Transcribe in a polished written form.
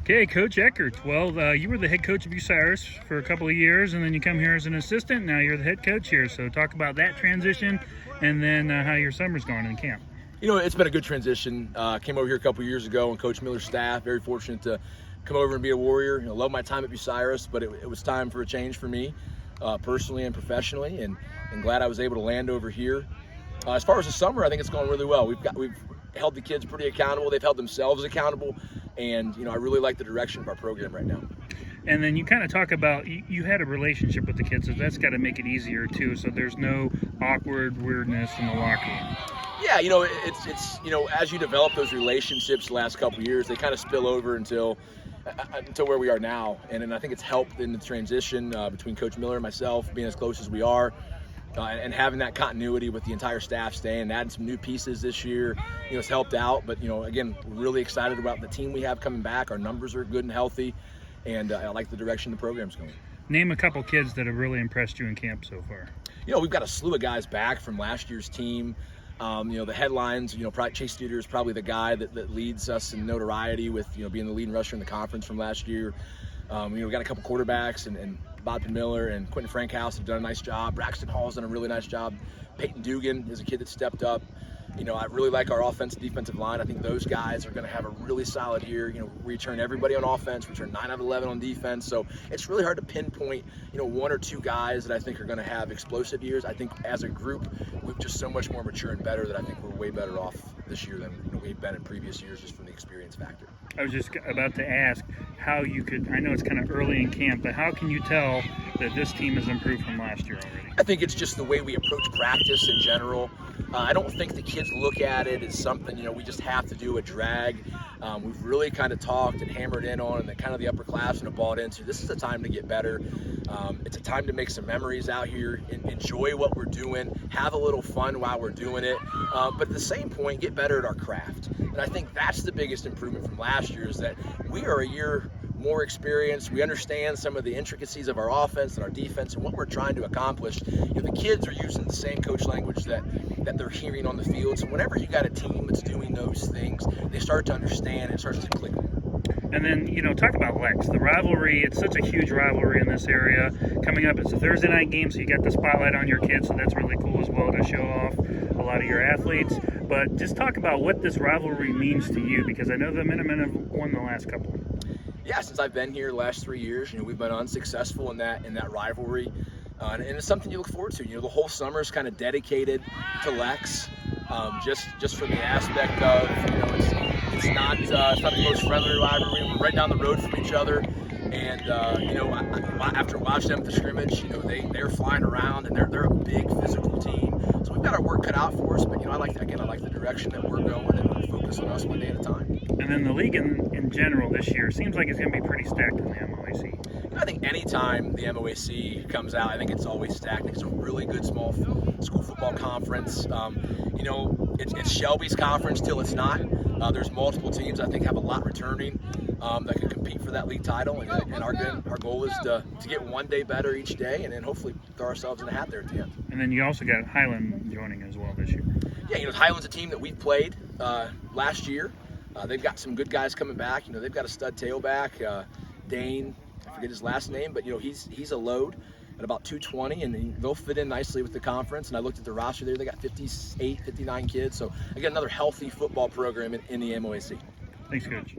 Okay, Coach Eckert. Well, you were the head coach of Bucyrus for a couple of years, and then you come here as an assistant. Now you're the head coach here. So talk about that transition, and then how your summer's going in camp. You know, it's been a good transition. Came over here a couple of years ago on Coach Miller's staff. Very fortunate to come over and be a Warrior. You know, love my time at Bucyrus, but it was time for a change for me, personally and professionally, and glad I was able to land over here. As far as the summer, I think it's going really well. We've held the kids pretty accountable. They've held themselves accountable, and I really like the direction of our program right now. And then you kind of talk about you had a relationship with the kids, so that's got to make it easier too. So there's no awkward weirdness in the locker room. Yeah, it's as you develop those relationships the last couple of years, they kind of spill over until where we are now. And I think it's helped in the transition between Coach Miller and myself, being as close as we are. And having that continuity with the entire staff staying, adding some new pieces this year, it's helped out. But, again, we're really excited about the team we have coming back. Our numbers are good and healthy, and I like the direction the program's going. Name a couple kids that have really impressed you in camp so far. We've got a slew of guys back from last year's team. The headlines, probably Chase Studer is probably the guy that leads us in notoriety with, being the leading rusher in the conference from last year. We've got a couple quarterbacks, and Bob Miller and Quentin Frankhouse have done a nice job. Braxton Hall's done a really nice job. Peyton Dugan is a kid that stepped up. I really like our offensive defensive line. I think those guys are going to have a really solid year. We return everybody on offense, return 9 out of 11 on defense. So it's really hard to pinpoint, one or two guys that I think are going to have explosive years. I think as a group, we're just so much more mature and better that I think we're way better off this year than we've been in previous years just from the experience factor. I was just about to ask how you could, I know it's kind of early in camp, but how can you tell that this team has improved from last year already? I think it's just the way we approach practice in general. I don't think the kids look at it as something, we just have to do a drag. We've really kind of talked and hammered in on, and kind of the upperclassmen have bought into. This is a time to get better. It's a time to make some memories out here, enjoy what we're doing, have a little fun while we're doing it, but at the same point, get better at our craft. And I think that's the biggest improvement from last year, is that we are a year more experienced. We understand some of the intricacies of our offense and our defense and what we're trying to accomplish. The kids are using the same coach language that they're hearing on the field. So whenever you got a team that's doing those things, they start to understand, it starts to click. And then, talk about Lex, the rivalry. It's such a huge rivalry in this area. Coming up, it's a Thursday night game, so you got the spotlight on your kids, so that's really cool as well to show off a lot of your athletes. But just talk about what this rivalry means to you, because I know the Minutemen have won the last couple. Yeah, since I've been here the last 3 years, we've been unsuccessful in that rivalry. And it's something you look forward to. The whole summer is kind of dedicated to Lex, just from the aspect of, it's not the most friendly rivalry. We're right down the road from each other. And, after watching them at the scrimmage, they're flying around, and they're a big physical team. So we've got our work cut out for us. But, I like the direction that we're going, and we're focused on us one day at a time. And then the league in general this year seems like it's going to be pretty stacked in the MOAC. I think anytime the MOAC comes out, I think it's always stacked. It's a really good small school football conference. It's Shelby's conference till it's not. There's multiple teams I think have a lot returning that can compete for that league title. And our goal is to get one day better each day, and then hopefully throw ourselves in the hat there at the end. And then you also got Highland joining as well this year. Yeah, Highland's a team that we played last year. They've got some good guys coming back. They've got a stud tailback, Dane. I forget his last name, but he's a load at about 220, and they'll fit in nicely with the conference. And I looked at the roster there; they got 58, 59 kids. So again, another healthy football program in the MOAC. Thanks, Coach.